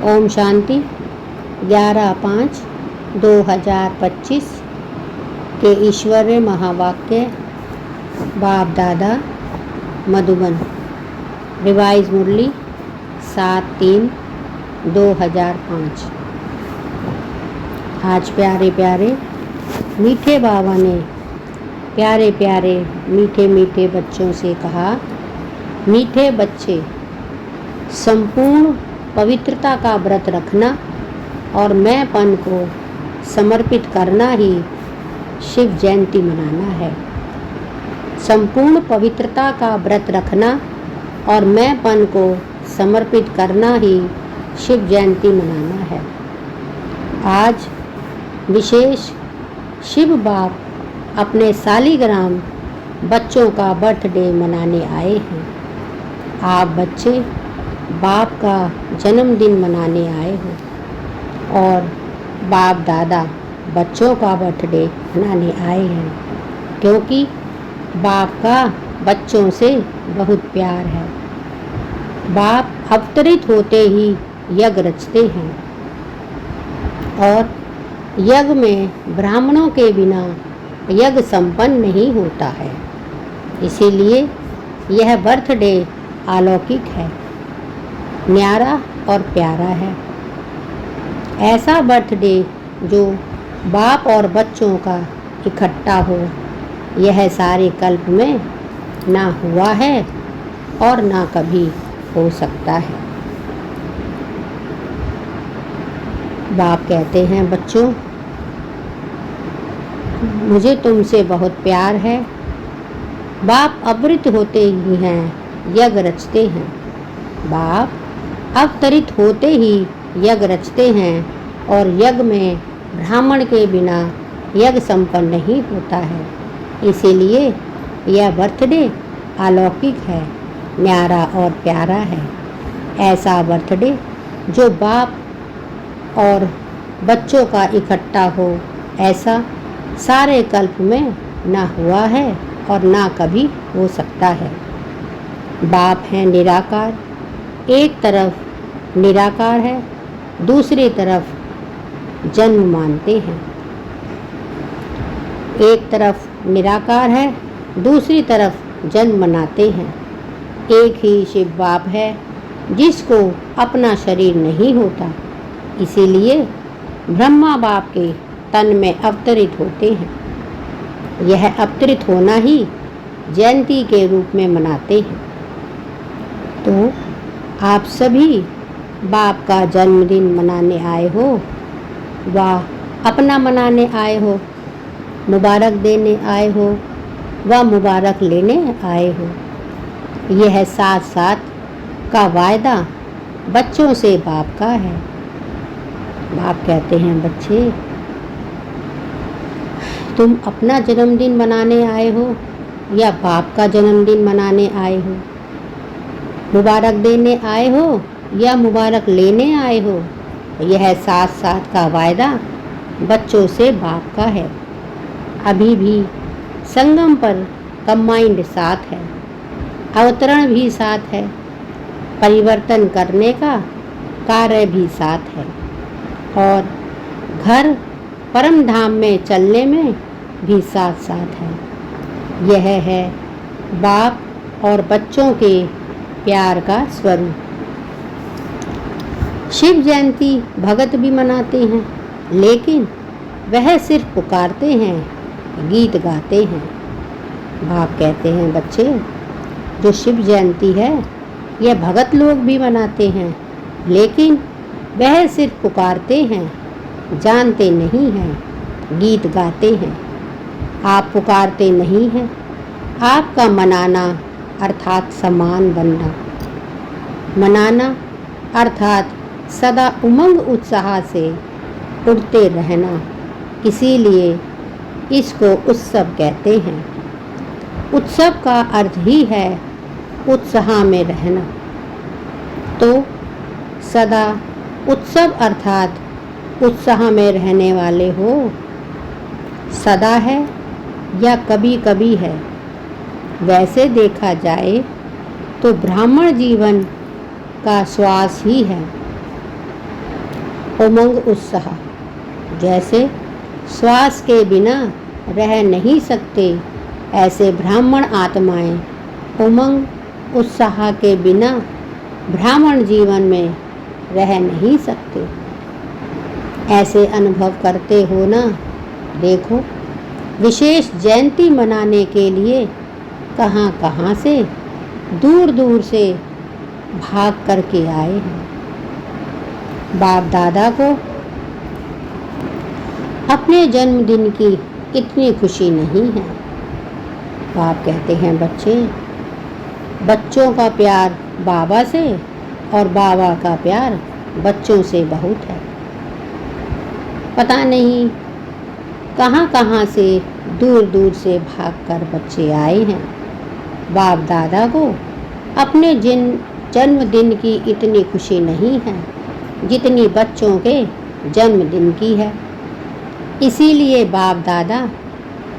ओम शांति। 11/5/2025 के ईश्वरीय महावाक्य बाप दादा मधुबन। रिवाइज मुरली 7/3/2005। आज प्यारे प्यारे मीठे बाबा ने प्यारे प्यारे मीठे मीठे बच्चों से कहा, मीठे बच्चे, संपूर्ण पवित्रता का व्रत रखना और मैंपन को समर्पित करना ही शिव जयंती मनाना है। संपूर्ण पवित्रता का व्रत रखना और मैंपन को समर्पित करना ही शिव जयंती मनाना है। आज विशेष शिव बाप अपने सालिग्राम बच्चों का बर्थडे मनाने आए हैं। आप बच्चे बाप का जन्मदिन मनाने आए हो और बाप दादा बच्चों का बर्थडे मनाने आए हैं, क्योंकि बाप का बच्चों से बहुत प्यार है। बाप अवतरित होते ही यज्ञ रचते हैं और यज्ञ में ब्राह्मणों के बिना यज्ञ संपन्न नहीं होता है। इसीलिए यह बर्थडे अलौकिक है, न्यारा और प्यारा है। ऐसा बर्थडे जो बाप और बच्चों का इकट्ठा हो, यह सारे कल्प में ना हुआ है और ना कभी हो सकता है। बाप कहते हैं, बच्चों, मुझे तुमसे बहुत प्यार है। बाप अवतरित होते ही हैं यज्ञ रचते हैं। बाप अवतरित होते ही यज्ञ रचते हैं और यज्ञ में ब्राह्मण के बिना यज्ञ संपन्न नहीं होता है। इसीलिए यह बर्थडे अलौकिक है, न्यारा और प्यारा है। ऐसा बर्थडे जो बाप और बच्चों का इकट्ठा हो, ऐसा सारे कल्प में ना हुआ है और ना कभी हो सकता है। बाप है निराकार, एक तरफ निराकार है, दूसरी तरफ जन्म मानते हैं। एक तरफ निराकार है, दूसरी तरफ जन्म मनाते हैं। एक ही शिव बाप है जिसको अपना शरीर नहीं होता, इसीलिए ब्रह्मा बाप के तन में अवतरित होते हैं। यह अवतरित होना ही जयंती के रूप में मनाते हैं। तो आप सभी बाप का जन्मदिन मनाने आए हो, व अपना मनाने आए हो, मुबारक देने आए हो व मुबारक लेने आए हो। यह साथ साथ का वायदा बच्चों से बाप का है। बाप कहते हैं, बच्चे, तुम अपना जन्मदिन मनाने आए हो या बाप का जन्मदिन मनाने आए हो? मुबारक देने आए हो या मुबारक लेने आए हो? यह साथ साथ का वायदा बच्चों से बाप का है। अभी भी संगम पर कंबाइंड साथ है, अवतरण भी साथ है, परिवर्तन करने का कार्य भी साथ है और घर परम धाम में चलने में भी साथ साथ है। यह है बाप और बच्चों के प्यार का स्वरूप। शिव जयंती भगत भी मनाते हैं, लेकिन वह सिर्फ पुकारते हैं, गीत गाते हैं। बाप कहते हैं, बच्चे, जो शिव जयंती है यह भगत लोग भी मनाते हैं, लेकिन वह सिर्फ पुकारते हैं, जानते नहीं हैं, गीत गाते हैं। आप पुकारते नहीं हैं। आपका मनाना अर्थात समान बनना, मनाना अर्थात सदा उमंग उत्साह से उड़ते रहना, इसीलिए इसको उत्सव कहते हैं। उत्सव का अर्थ ही है उत्साह में रहना। तो सदा उत्सव अर्थात उत्साह में रहने वाले हो। सदा है या कभी कभी है? वैसे देखा जाए तो ब्राह्मण जीवन का श्वास ही है। उमंग उत्साह। जैसे श्वास के बिना रह नहीं सकते, ऐसे ब्राह्मण आत्माएं उमंग उत्साह के बिना ब्राह्मण जीवन में रह नहीं सकते। ऐसे अनुभव करते हो ना। देखो, विशेष जयंती मनाने के लिए कहाँ कहाँ से दूर दूर से भाग करके आए हैं। बाप दादा को अपने जन्मदिन की इतनी खुशी नहीं है। बाप कहते हैं, बच्चों का प्यार बाबा से और बाबा का प्यार बच्चों से बहुत है। पता नहीं कहाँ कहाँ से दूर दूर से भागकर बच्चे आए हैं। बाप दादा को अपने जन्मदिन की इतनी खुशी नहीं है जितनी बच्चों के जन्मदिन की है। इसीलिए बाप दादा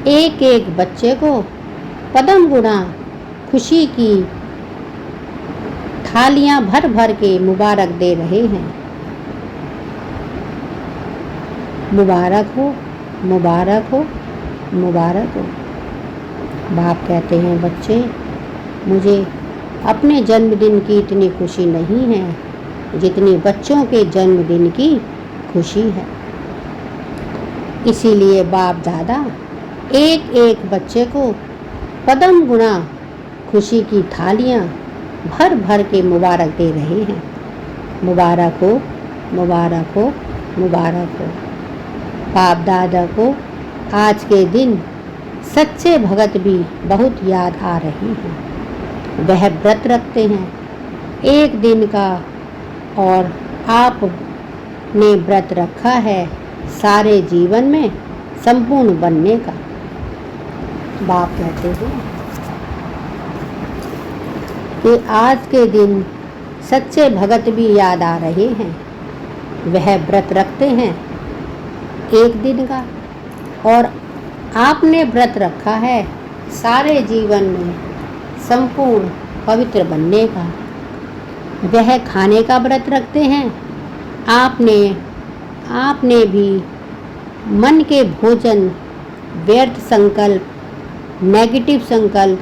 एक एक बच्चे को पदम गुना खुशी की थालियां भर भर के मुबारक दे रहे हैं। मुबारक हो, मुबारक हो, मुबारक हो। बाप कहते हैं, बच्चे, मुझे अपने जन्मदिन की इतनी खुशी नहीं है जितनी बच्चों के जन्मदिन की खुशी है। इसीलिए बाप दादा एक एक बच्चे को पदम गुना खुशी की थालियां भर भर के मुबारक दे रहे हैं। मुबारक हो, मुबारक हो, मुबारक हो। बाप दादा को आज के दिन सच्चे भगत भी बहुत याद आ रहे हैं। वह व्रत रखते हैं एक दिन का, और आपने व्रत रखा है सारे जीवन में संपूर्ण बनने का। बाप कहते हैं कि आज के दिन सच्चे भगत भी याद आ रहे हैं। वह व्रत रखते हैं एक दिन का, और आपने व्रत रखा है सारे जीवन में संपूर्ण पवित्र बनने का। वह खाने का व्रत रखते हैं। आपने भी मन के भोजन, व्यर्थ संकल्प, नेगेटिव संकल्प,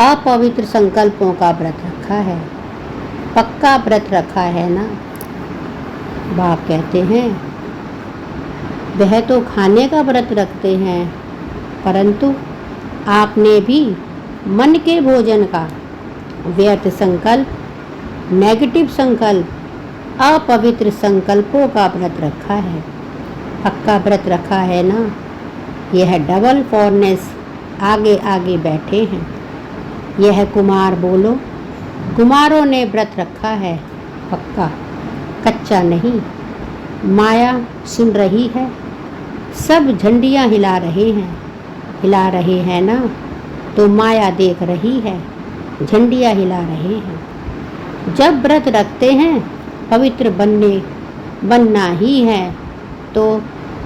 अपवित्र संकल्पों का व्रत रखा है। पक्का व्रत रखा है ना। बाप कहते हैं, वह तो खाने का व्रत रखते हैं, परंतु आपने भी मन के भोजन का, व्यर्थ संकल्प, नेगेटिव संकल्प, अपवित्र संकल्पों का व्रत रखा है। पक्का व्रत रखा है ना। यह डबल फॉरनेस आगे आगे बैठे हैं। यह कुमार बोलो, कुमारों ने व्रत रखा है पक्का, कच्चा नहीं। माया सुन रही है, सब झंडियाँ हिला रहे हैं ना। तो माया देख रही है, झंडियाँ हिला रहे हैं। जब व्रत रखते हैं पवित्र बनना ही है, तो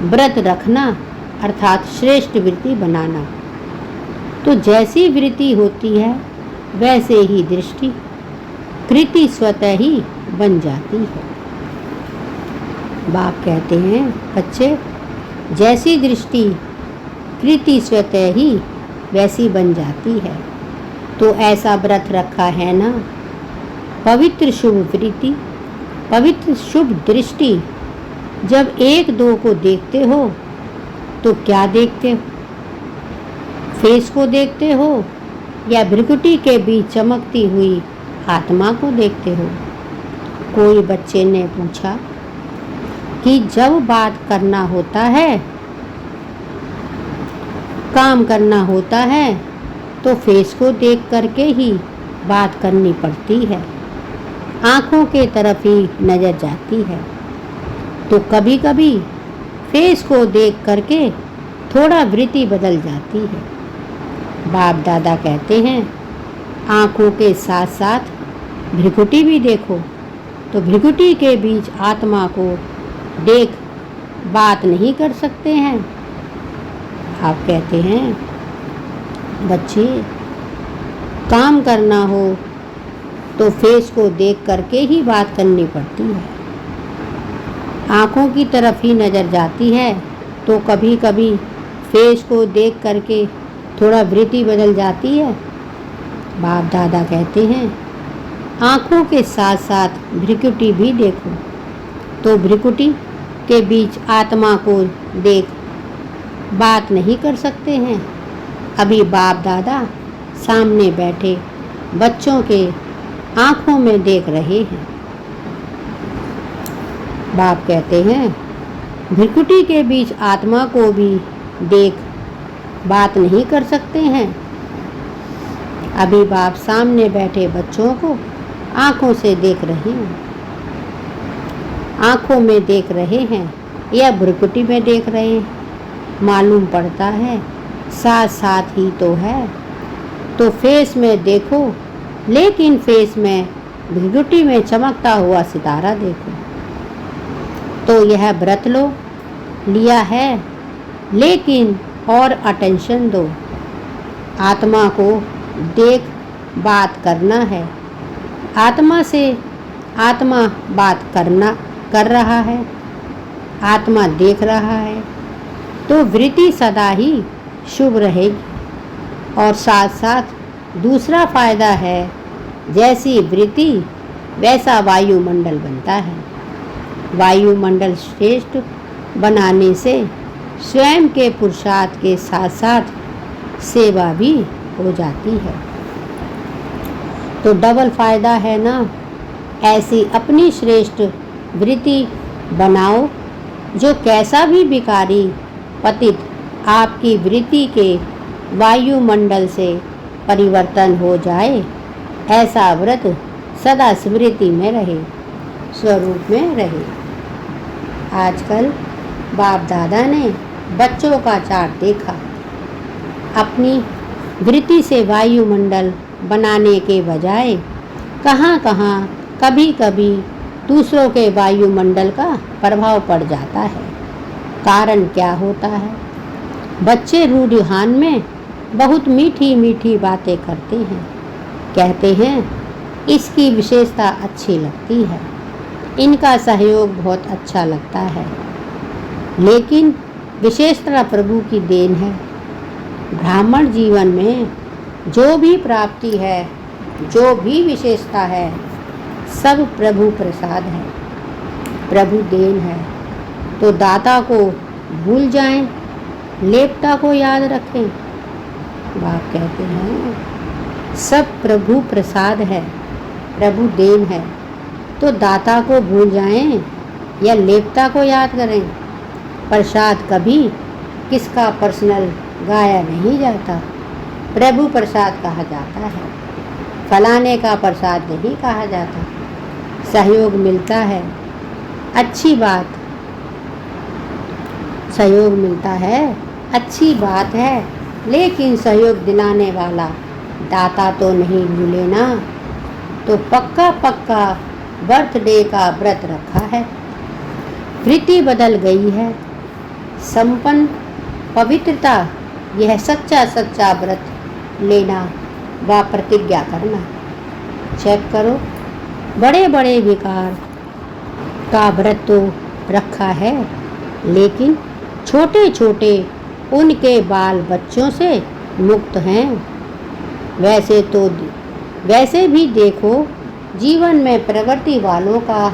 व्रत रखना अर्थात श्रेष्ठ वृत्ति बनाना। तो जैसी वृत्ति होती है वैसे ही दृष्टि, कृति स्वतः ही बन जाती है। बाप कहते हैं, बच्चे, जैसी दृष्टि कृति स्वतः ही वैसी बन जाती है। तो ऐसा व्रत रखा है ना। पवित्र शुभ वृत्ति, पवित्र शुभ दृष्टि। जब एक दो को देखते हो तो क्या देखते हो? फेस को देखते हो या भ्रिकुटी के बीच चमकती हुई आत्मा को देखते हो? कोई बच्चे ने पूछा कि जब बात करना होता है, काम करना होता है, तो फेस को देख करके ही बात करनी पड़ती है, आँखों के तरफ ही नज़र जाती है। तो कभी कभी फेस को देख करके थोड़ा वृत्ति बदल जाती है। बाप दादा कहते हैं, आँखों के साथ साथ भ्रिकुटी भी देखो। तो भ्रिकुटी के बीच आत्मा को देख बात नहीं कर सकते हैं। आप कहते हैं, बच्चे, काम करना हो तो फेस को देख करके ही बात करनी पड़ती है। आँखों की तरफ ही नज़र जाती है तो कभी कभी फेस को देख करके थोड़ा वृत्ति बदल जाती है। बाप दादा कहते हैं आँखों के साथ साथ भ्रिकुटी भी देखो। तो भ्रिकुटी के बीच आत्मा को देख बात नहीं कर सकते हैं। अभी बाप दादा सामने बैठे बच्चों के आँखों में देख रहे हैं। बाप कहते हैं भ्रिकुटी के बीच आत्मा को भी देख बात नहीं कर सकते हैं। अभी बाप सामने बैठे बच्चों को आँखों से देख रहे हैं, आँखों में देख रहे हैं या भ्रिकुटी में देख रहे हैं। मालूम पड़ता है साथ साथ ही तो है। तो फेस में देखो, लेकिन फेस में भ्रिकुटी में चमकता हुआ सितारा देखो। तो यह व्रत लो, लिया है, लेकिन और अटेंशन दो। आत्मा को देख बात करना है। आत्मा से आत्मा बात कर रहा है, आत्मा देख रहा है, तो वृत्ति सदा ही शुभ रहेगी। और साथ साथ दूसरा फायदा है, जैसी वृत्ति वैसा वायुमंडल बनता है। वायुमंडल श्रेष्ठ बनाने से स्वयं के पुरुषार्थ के साथ साथ सेवा भी हो जाती है। तो डबल फायदा है ना। ऐसी अपनी श्रेष्ठ वृत्ति बनाओ, जो कैसा भी विकारी पतित आपकी वृत्ति के वायुमंडल से परिवर्तन हो जाए, ऐसा व्रत सदा स्मृति में रहे, स्वरूप में रहे। आजकल बाप दादा ने बच्चों का चार्ट देखा। अपनी वृत्ति से वायुमंडल बनाने के बजाय कहाँ कहाँ कभी कभी दूसरों के वायुमंडल का प्रभाव पड़ जाता है। कारण क्या होता है? बच्चे रूढ़िहान में बहुत मीठी मीठी बातें करते हैं, कहते हैं इसकी विशेषता अच्छी लगती है, इनका सहयोग बहुत अच्छा लगता है। लेकिन विशेषता प्रभु की देन है। ब्राह्मण जीवन में जो भी प्राप्ति है, जो भी विशेषता है, सब प्रभु प्रसाद है, प्रभु देन है। तो दाता को भूल जाएं, लेपटा को याद रखें। बाप कहते हैं सब प्रभु प्रसाद है, प्रभु देन है। तो दाता को भूल जाएं या लेपटा को याद करें। प्रसाद कभी किसका पर्सनल गाया नहीं जाता, प्रभु प्रसाद कहा जाता है। फलाने का प्रसाद नहीं कहा जाता। सहयोग मिलता है, अच्छी बात, सहयोग मिलता है, अच्छी बात है, लेकिन सहयोग दिलाने वाला दाता तो नहीं भूले ना। तो पक्का पक्का बर्थडे का व्रत रखा है, वृत्ति बदल गई है, संपन्न पवित्रता, यह सच्चा सच्चा व्रत लेना व प्रतिज्ञा करना। चेक करो, बड़े बड़े विकार का व्रत तो रखा है, लेकिन छोटे छोटे उनके बाल बच्चों से मुक्त हैं। वैसे भी देखो, जीवन में प्रवृत्ति वालों का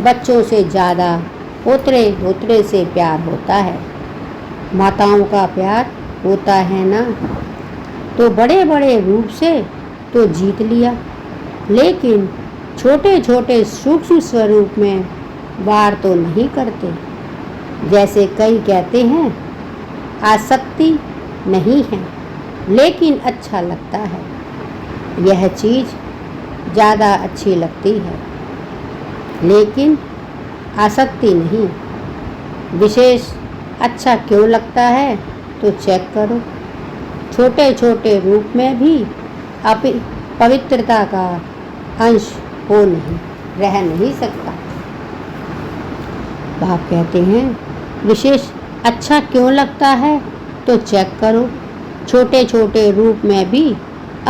बच्चों से ज़्यादा पोतरे से प्यार होता है। माताओं का प्यार होता है ना। तो बड़े बड़े रूप से तो जीत लिया, लेकिन छोटे छोटे सूक्ष्म स्वरूप में वार तो नहीं करते। जैसे कई कहते हैं आसक्ति नहीं है, लेकिन अच्छा लगता है। यह चीज़ ज़्यादा अच्छी लगती है, लेकिन आसक्ति नहीं। विशेष अच्छा क्यों लगता है तो चेक करो, छोटे छोटे रूप में भी पवित्रता का अंश रह नहीं सकता। बाप कहते हैं विशेष अच्छा क्यों लगता है तो चेक करो, छोटे छोटे रूप में भी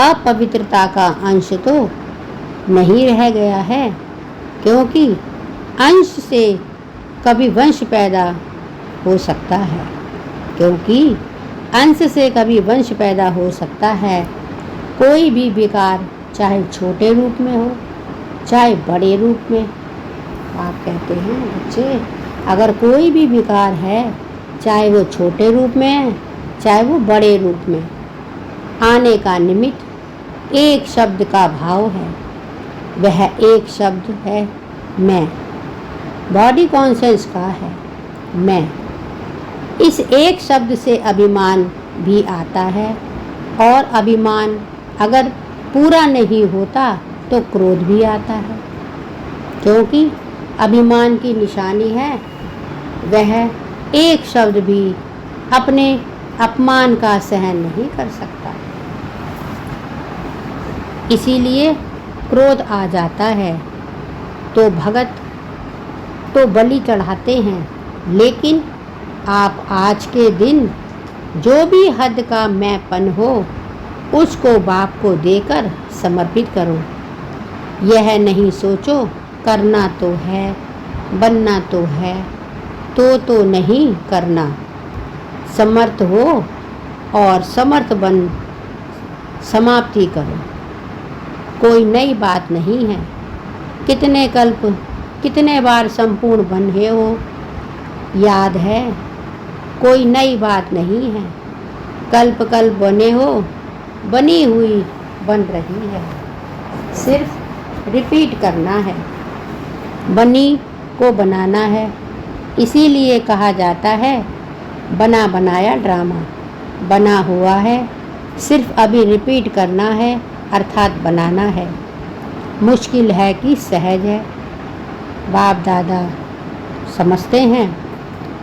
अपवित्रता का अंश तो नहीं रह गया है, क्योंकि अंश से कभी वंश पैदा हो सकता है, क्योंकि अंश से कभी वंश पैदा हो सकता है। कोई भी विकार चाहे छोटे रूप में हो चाहे बड़े रूप में। आप कहते हैं बच्चे, अगर कोई भी विकार है, चाहे वो छोटे रूप में है चाहे वो बड़े रूप में, आने का निमित्त एक शब्द का भाव है। वह एक शब्द है मैं। बॉडी कॉन्शियस का है मैं। इस एक शब्द से अभिमान भी आता है, और अभिमान अगर पूरा नहीं होता तो क्रोध भी आता है, क्योंकि अभिमान की निशानी है वह एक शब्द भी अपने अपमान का सहन नहीं कर सकता। इसीलिए क्रोध आ जाता है तो भगत तो बलि चढ़ाते हैं, लेकिन आप आज के दिन जो भी हद का मैंपन हो उसको बाप को देकर समर्पित करो। यह नहीं सोचो करना तो है, बनना तो है, तो नहीं करना। समर्थ हो और समर्थ बन समाप्ति करो। कोई नई बात नहीं है। कितने कल्प कितने बार संपूर्ण बने हो, याद है? कोई नई बात नहीं है। कल्प कल्प बने हो, बनी हुई बन रही है। सिर्फ रिपीट करना है, बनी को बनाना है। इसीलिए कहा जाता है बना बनाया ड्रामा। बना हुआ है, सिर्फ अभी रिपीट करना है, अर्थात बनाना है। मुश्किल है कि सहज है। बाप दादा समझते हैं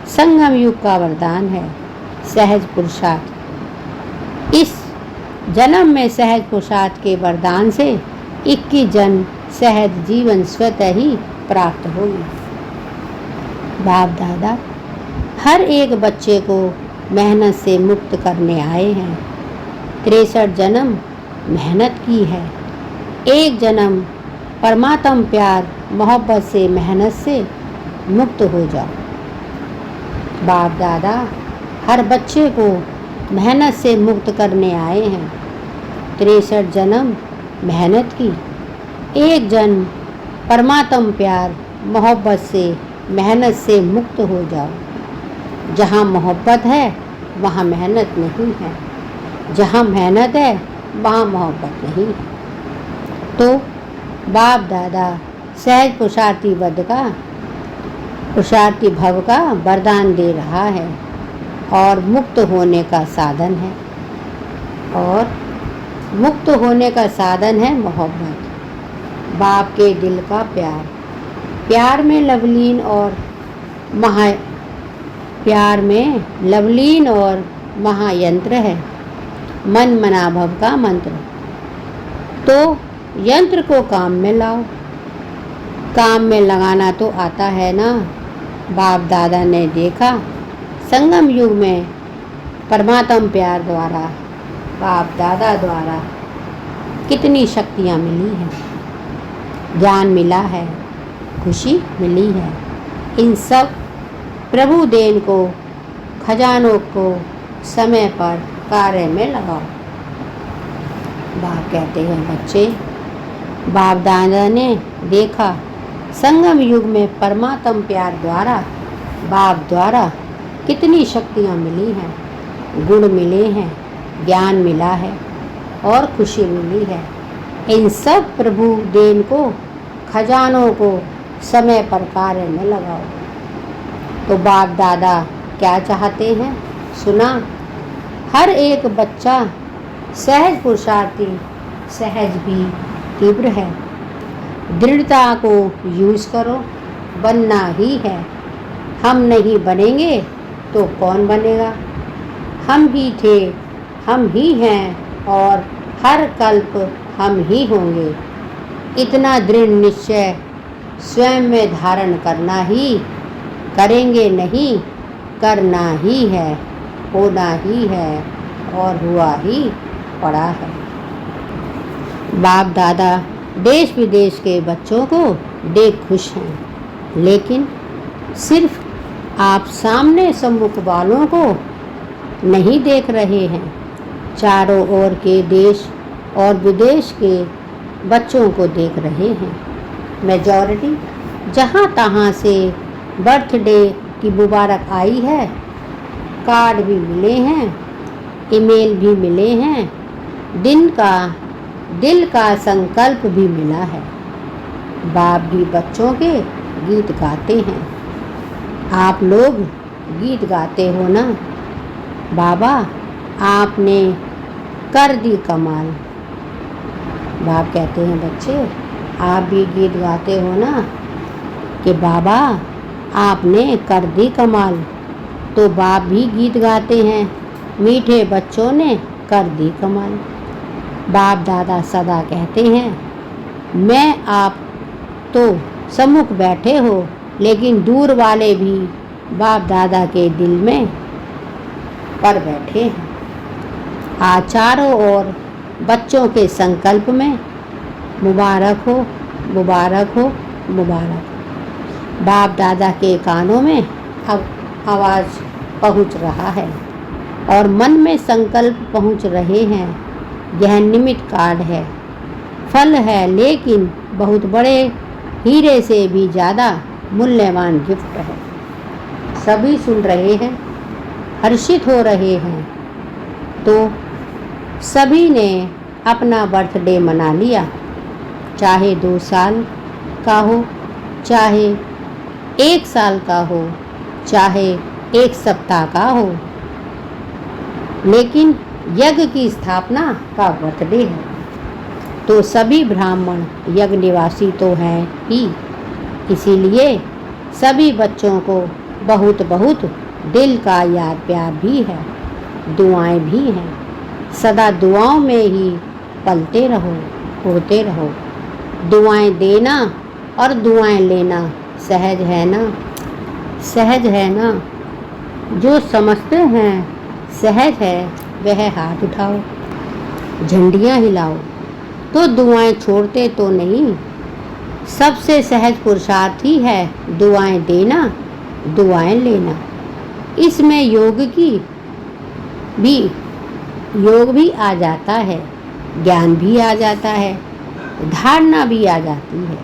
संगम युग का वरदान है सहज पुरुषार्थ। इस जन्म में सहज पुरुषार्थ के वरदान से 21 जन्म सहज जीवन स्वतः ही प्राप्त होगी। बाप दादा हर एक बच्चे को मेहनत से मुक्त करने आए हैं। 63 जन्म मेहनत की है। एक जन्म परमात्म प्यार मोहब्बत से मेहनत से मुक्त हो जाओ। बाप दादा हर बच्चे को मेहनत से मुक्त करने आए हैं। 63 जन्म मेहनत की, एक जन्म परमात्म प्यार मोहब्बत से मेहनत से मुक्त हो जाओ। जहाँ मोहब्बत है वहाँ मेहनत नहीं है, जहाँ मेहनत है वहाँ मोहब्बत नहीं है। तो बाप दादा सहज पुरुषार्थी वध का पुरुषार्थी भव का वरदान दे रहा है और मुक्त होने का साधन है। और मुक्त होने का साधन है मोहब्बत। बाप के दिल का प्यार। प्यार में लवलीन और महायंत्र है मन मनाभव का मंत्र। तो यंत्र को काम में लाओ। काम में लगाना तो आता है ना। बाप दादा ने देखा संगम युग में परमात्म प्यार द्वारा बाप दादा द्वारा कितनी शक्तियाँ मिली हैं, ज्ञान मिला है, खुशी मिली है। इन सब प्रभु देन को खजानों को समय पर कार्य में लगाओ। बाप कहते हैं बच्चे, बाप दादा ने देखा संगम युग में परमात्म प्यार द्वारा बाप द्वारा कितनी शक्तियाँ मिली हैं, गुण मिले हैं, ज्ञान मिला है और खुशी मिली है। इन सब प्रभु देन को खजानों को समय पर कार्य में लगाओ। तो बाप दादा क्या चाहते हैं सुना। हर एक बच्चा सहज पुरुषार्थी, सहज भी तीव्र है। दृढ़ता को यूज़ करो, बनना ही है। हम नहीं बनेंगे तो कौन बनेगा। हम ही थे, हम ही हैं और हर कल्प हम ही होंगे। इतना दृढ़ निश्चय स्वयं में धारण करना ही, करेंगे नहीं, करना ही है, होना ही है और हुआ ही पड़ा है। बाप दादा देश विदेश के बच्चों को देख खुश हैं, लेकिन सिर्फ आप सामने सम्मुख वालों को नहीं देख रहे हैं, चारों ओर के देश और विदेश के बच्चों को देख रहे हैं। मेजॉरिटी जहाँ तहाँ से बर्थडे की मुबारक आई है, कार्ड भी मिले हैं, ईमेल भी मिले हैं, दिल का संकल्प भी मिला है। बाप भी बच्चों के गीत गाते हैं। आप लोग गीत गाते हो ना? बाबा आपने कर दी कमाल। बाप कहते हैं बच्चे आप भी गीत गाते हो ना कि बाबा आपने कर दी कमाल। तो बाप भी गीत गाते हैं, मीठे बच्चों ने कर दी कमाल। बाप दादा सदा कहते हैं मैं आप तो सम्मुख बैठे हो, लेकिन दूर वाले भी बाप दादा के दिल में पर बैठे हैं। आज चारों ओर बच्चों के संकल्प में मुबारक हो, मुबारक हो, मुबारक। बाप दादा के कानों में अब आवाज़ पहुंच रहा है और मन में संकल्प पहुंच रहे हैं। यह निमित्त कार्ड है, फल है, लेकिन बहुत बड़े हीरे से भी ज़्यादा मूल्यवान गिफ्ट है। सभी सुन रहे हैं, हर्षित हो रहे हैं। तो सभी ने अपना बर्थडे मना लिया, चाहे 2 साल का हो, चाहे 1 साल का हो, चाहे 1 सप्ताह का हो, लेकिन यज्ञ की स्थापना का बर्थडे है। तो सभी ब्राह्मण यज्ञ निवासी तो हैं ही, इसीलिए सभी बच्चों को बहुत बहुत दिल का याद प्यार भी है, दुआएं भी हैं। सदा दुआओं में ही पलते रहो, उड़ते रहो। दुआएं देना और दुआएं लेना सहज है ना? सहज है ना? जो समझते हैं सहज है वह हाथ उठाओ, झंडियाँ हिलाओ। तो दुआएं छोड़ते तो नहीं। सबसे सहज पुरुषार्थ ही है दुआएं देना, दुआएं लेना। इसमें योग भी आ जाता है, ज्ञान भी आ जाता है, धारणा भी आ जाती है।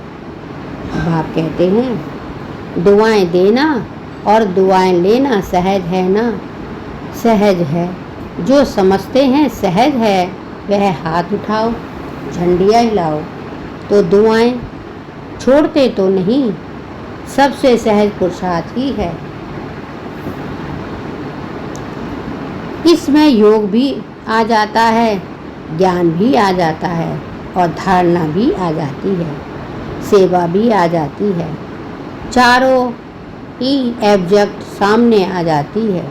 बाप कहते हैं दुआएं देना और दुआएं लेना सहज है ना? सहज है। जो समझते हैं सहज है वह हाथ उठाओ, झंडियाँ हिलाओ। तो दुआएं छोड़ते तो नहीं। सबसे सहज पुरुषार्थ ही है। इसमें योग भी आ जाता है, ज्ञान भी आ जाता है और धारणा भी आ जाती है, सेवा भी आ जाती है। चारों ही एब्जेक्ट सामने आ जाती है,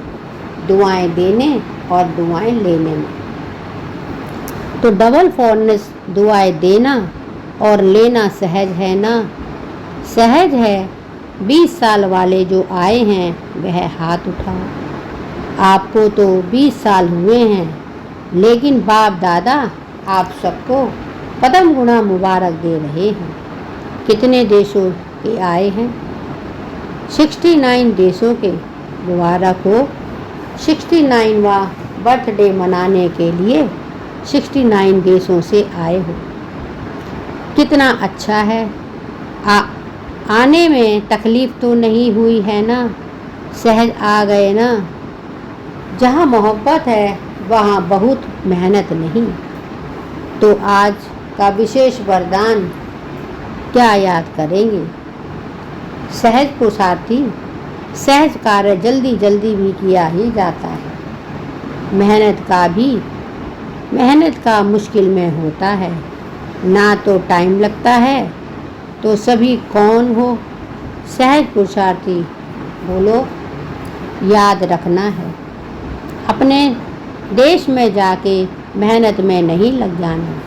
दुआएं देने और दुआएं लेने में। तो डबल फॉरनेस दुआएं देना और लेना सहज है ना? सहज है। 20 साल वाले जो आए हैं वह हाथ उठाओ। आपको तो 20 साल हुए हैं, लेकिन बाप दादा आप सबको पदम गुणा मुबारक दे रहे हैं। कितने देशों के आए हैं? 69 देशों के। मुबारक हो। 69वां बर्थडे मनाने के लिए 69 देशों से आए हो। कितना अच्छा है। आने में तकलीफ़ तो नहीं हुई है ना? सहज आ गए ना? जहाँ मोहब्बत है वहाँ बहुत मेहनत नहीं। तो आज का विशेष वरदान क्या याद करेंगे? सहज पुरुषार्थी, सहज कार्य जल्दी जल्दी भी किया ही जाता है। मेहनत का मुश्किल में होता है, ना तो टाइम लगता है। तो सभी कौन हो? सहज पुरुषार्थी बोलो। याद रखना है, अपने देश में जाके मेहनत में नहीं लग जाना।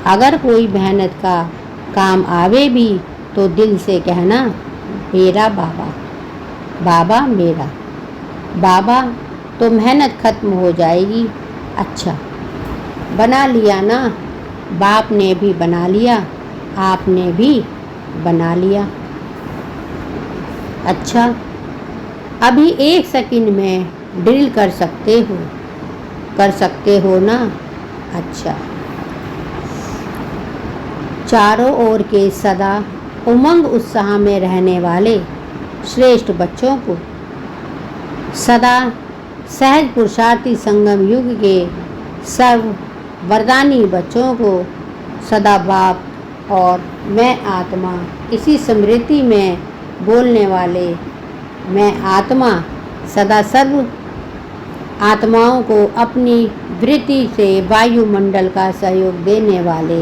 अगर कोई मेहनत का काम आवे भी तो दिल से कहना मेरा बाबा, बाबा मेरा। बाबा तो मेहनत खत्म हो जाएगी। अच्छा बना लिया ना? बाप ने भी बना लिया, आपने भी बना लिया। अच्छा, अभी 1 सेकंड में ड्रिल कर सकते हो ना? अच्छा। चारों ओर के सदा उमंग उत्साह में रहने वाले श्रेष्ठ बच्चों को, सदा सहज पुरुषार्थी संगम युग के सर्व वरदानी बच्चों को, सदा बाप और मैं आत्मा इसी स्मृति में बोलने वाले मैं आत्मा, सदा सर्व आत्माओं को अपनी वृत्ति से वायुमंडल का सहयोग देने वाले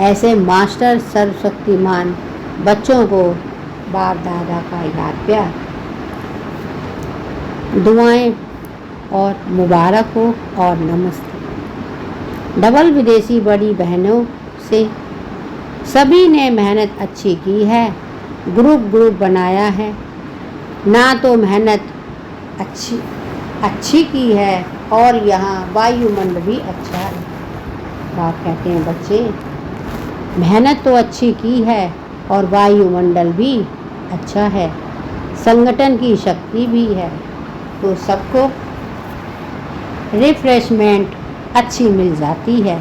ऐसे मास्टर सर्वशक्तिमान बच्चों को बाप दादा का याद प्यार, दुआएं और मुबारक हो और नमस्ते। डबल विदेशी बड़ी बहनों से सभी ने मेहनत अच्छी की है, ग्रुप बनाया है ना, तो मेहनत अच्छी की है और यहाँ वायुमंडल भी अच्छा है। बाप कहते हैं बच्चे, मेहनत तो अच्छी की है और वायुमंडल भी अच्छा है, संगठन की शक्ति भी है, तो सबको रिफ्रेशमेंट अच्छी मिल जाती है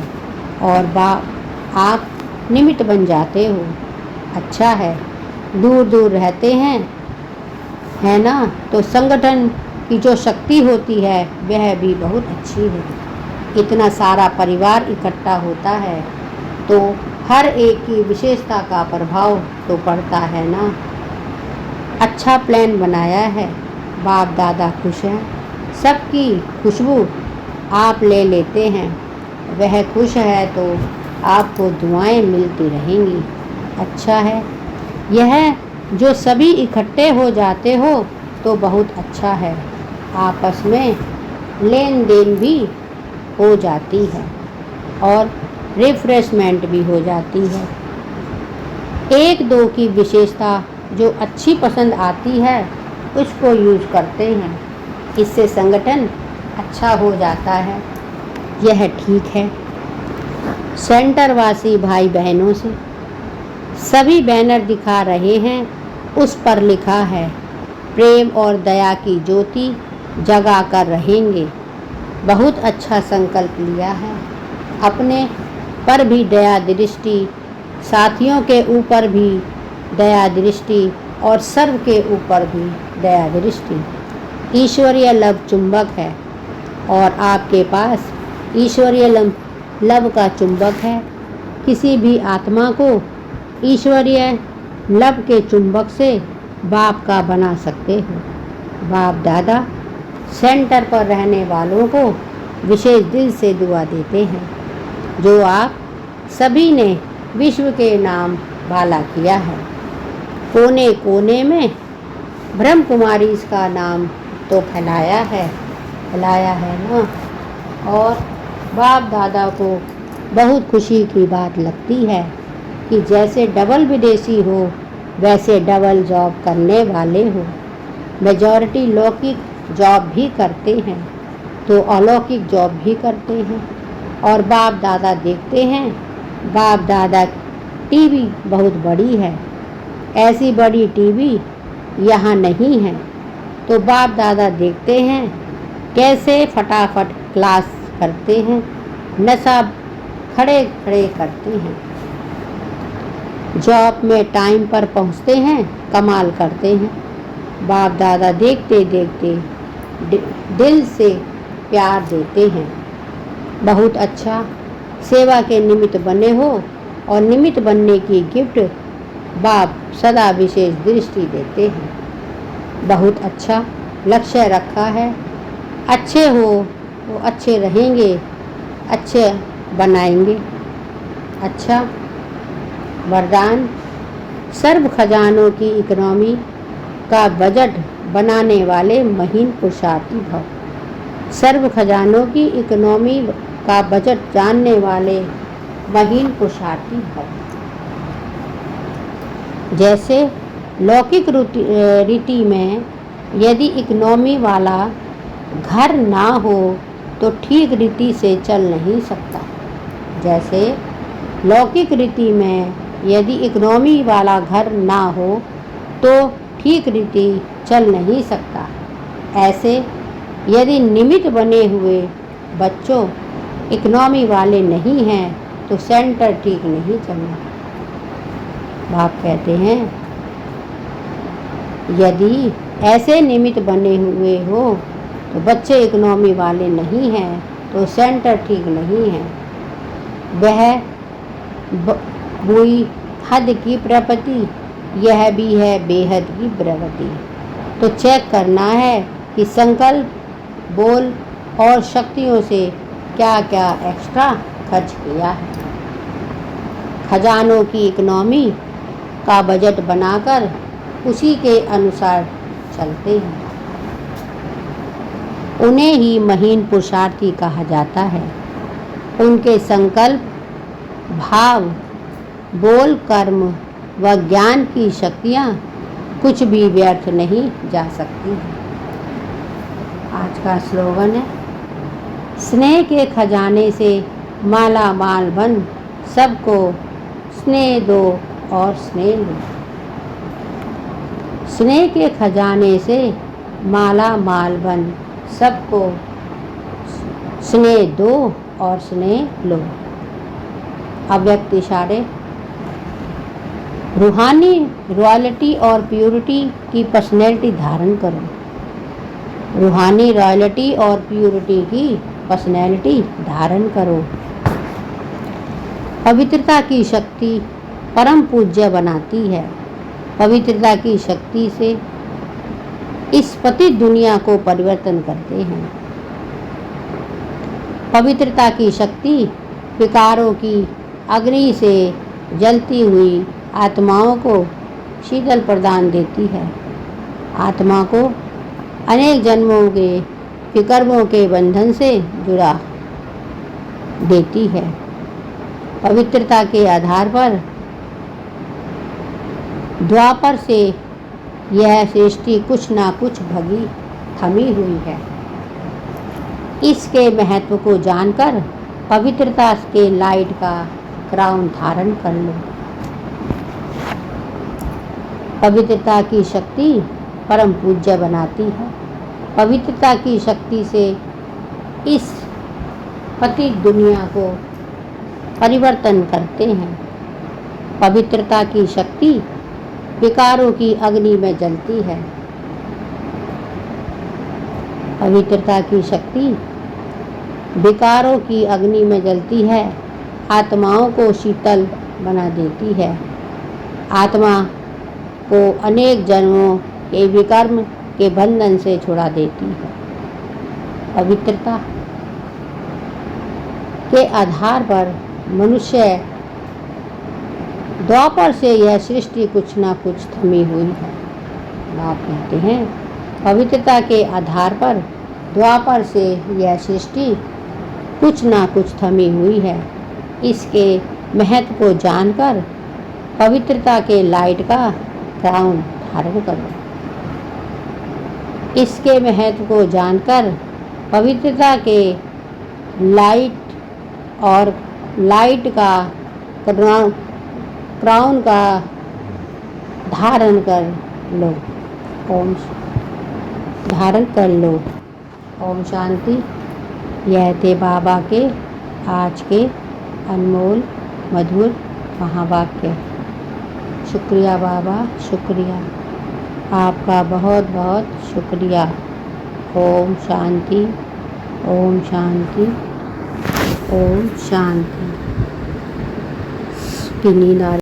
और आप निमित्त बन जाते हो। अच्छा है, दूर दूर रहते हैं है ना, तो संगठन की जो शक्ति होती है वह भी बहुत अच्छी है। इतना सारा परिवार इकट्ठा होता है तो हर एक की विशेषता का प्रभाव तो पड़ता है ना। अच्छा प्लान बनाया है, बाप दादा खुश हैं, सबकी खुशबू आप ले लेते हैं, वह खुश है तो आपको दुआएं मिलती रहेंगी। अच्छा है, यह जो सभी इकट्ठे हो जाते हो तो बहुत अच्छा है, आपस में लेन देन भी हो जाती है और रिफ्रेशमेंट भी हो जाती है। 1-2 की विशेषता जो अच्छी पसंद आती है उसको यूज करते हैं, इससे संगठन अच्छा हो जाता है, यह ठीक है। सेंटरवासी भाई बहनों से सभी बैनर दिखा रहे हैं, उस पर लिखा है प्रेम और दया की ज्योति जगा कर रहेंगे। बहुत अच्छा संकल्प लिया है, अपने पर भी दया दृष्टि, साथियों के ऊपर भी दया दृष्टि और सर्व के ऊपर भी दया दृष्टि। ईश्वरीय लव चुंबक है और आपके पास ईश्वरीय लव का चुंबक है। किसी भी आत्मा को ईश्वरीय लव के चुंबक से बाप का बना सकते हो। बाप दादा सेंटर पर रहने वालों को विशेष दिल से दुआ देते हैं, जो आप सभी ने विश्व के नाम भाला किया है। कोने कोने में ब्रह्म कुमारी इसका नाम तो फैलाया है ना। और बाप दादा को बहुत खुशी की बात लगती है कि जैसे डबल विदेशी हो वैसे डबल जॉब करने वाले हो। मेजॉरिटी लौकिक जॉब भी करते हैं तो अलौकिक जॉब भी करते हैं और बाप दादा देखते हैं। बाप दादा टीवी बहुत बड़ी है, ऐसी बड़ी टीवी यहाँ नहीं है, तो बाप दादा देखते हैं कैसे फटाफट क्लास करते हैं, नशा खड़े खड़े करते हैं, जॉब में टाइम पर पहुँचते हैं, कमाल करते हैं। बाप दादा देखते देखते दिल से प्यार देते हैं। बहुत अच्छा, सेवा के निमित्त बने हो और निमित्त बनने की गिफ्ट बाप सदा विशेष दृष्टि देते हैं। बहुत अच्छा लक्ष्य रखा है, अच्छे हो वो अच्छे रहेंगे, अच्छे बनाएंगे। अच्छा वरदान, सर्व खजानों की इकोनॉमी का बजट बनाने वाले महीन पुरुषार्थी भव। सर्व खजानों की इकोनॉमी का बजट जानने वाले महीन पुरुषार्थी भव। जैसे लौकिक रीति में यदि इकोनॉमी वाला घर ना हो तो ठीक रीति से चल नहीं सकता। जैसे लौकिक रीति में यदि इकोनॉमी वाला घर ना हो तो ठीक रीति चल नहीं सकता। ऐसे यदि निमित्त बने हुए बच्चों इकोनॉमी वाले नहीं हैं तो सेंटर ठीक नहीं चलना। बाप कहते हैं यदि ऐसे निमित्त बने हुए हो तो बच्चे इकोनॉमी वाले नहीं हैं तो सेंटर ठीक नहीं है। वह हुई हद की प्रगति, यह भी है बेहद की प्रगति। तो चेक करना है कि संकल्प, बोल और शक्तियों से क्या क्या एक्स्ट्रा खर्च किया है। खजानों की इकोनॉमी का बजट बनाकर उसी के अनुसार चलते हैं। उन्हें ही महीन पुरुषार्थी कहा जाता है। उनके संकल्प, भाव, बोल, कर्म व ज्ञान की शक्तियाँ कुछ भी व्यर्थ नहीं जा सकती। आज का स्लोगन है, स्नेह के खजाने से माला माल बन, सबको स्नेह दो और स्नेह लो। स्नेह के खजाने से माला माल बन, सबको स्नेह दो और स्नेह लो। अव्यक्त इशारे। रूहानी रॉयल्टी और प्यूरिटी की पर्सनैलिटी धारण करो। रूहानी रॉयल्टी और प्यूरिटी की पर्सनैलिटी धारण करो। पवित्रता की शक्ति परम पूज्य बनाती है। पवित्रता की शक्ति से इस पतित दुनिया को परिवर्तन करते हैं। पवित्रता की शक्ति विकारों की अग्नि से जलती हुई आत्माओं को शीतल प्रदान देती है। आत्मा को अनेक जन्मों के विकर्मों के बंधन से जुड़ा देती है। पवित्रता के आधार पर द्वापर से यह सृष्टि कुछ ना कुछ भगी थमी हुई है। इसके महत्व को जानकर पवित्रता के लाइट का क्राउन धारण कर लो। पवित्रता की शक्ति परम पूज्य बनाती है। पवित्रता की शक्ति से इस पतित दुनिया को परिवर्तन करते हैं। पवित्रता की शक्ति विकारों की अग्नि में जलती है। पवित्रता की शक्ति विकारों की अग्नि में जलती है, आत्माओं को शीतल बना देती है। आत्मा को अनेक जन्मों के विकर्म के बंधन से छुड़ा देती है। पवित्रता के आधार पर मनुष्य द्वापर से यह सृष्टि कुछ ना कुछ थमी हुई है। आप कहते हैं पवित्रता के आधार पर द्वापर से यह सृष्टि कुछ ना कुछ थमी हुई है। इसके महत्व को जानकर पवित्रता के लाइट का क्राउन धारण करो। इसके महत्व को जानकर पवित्रता के लाइट और लाइट का क्राउन का धारण कर लो। ओम धारण कर लो। ओम शांति। यह थे बाबा के आज के अनमोल मधुर महावाक्य। शुक्रिया बाबा, शुक्रिया, आपका बहुत बहुत शुक्रिया। ओम शांति, ओम शांति, ओम शांति की नींद आ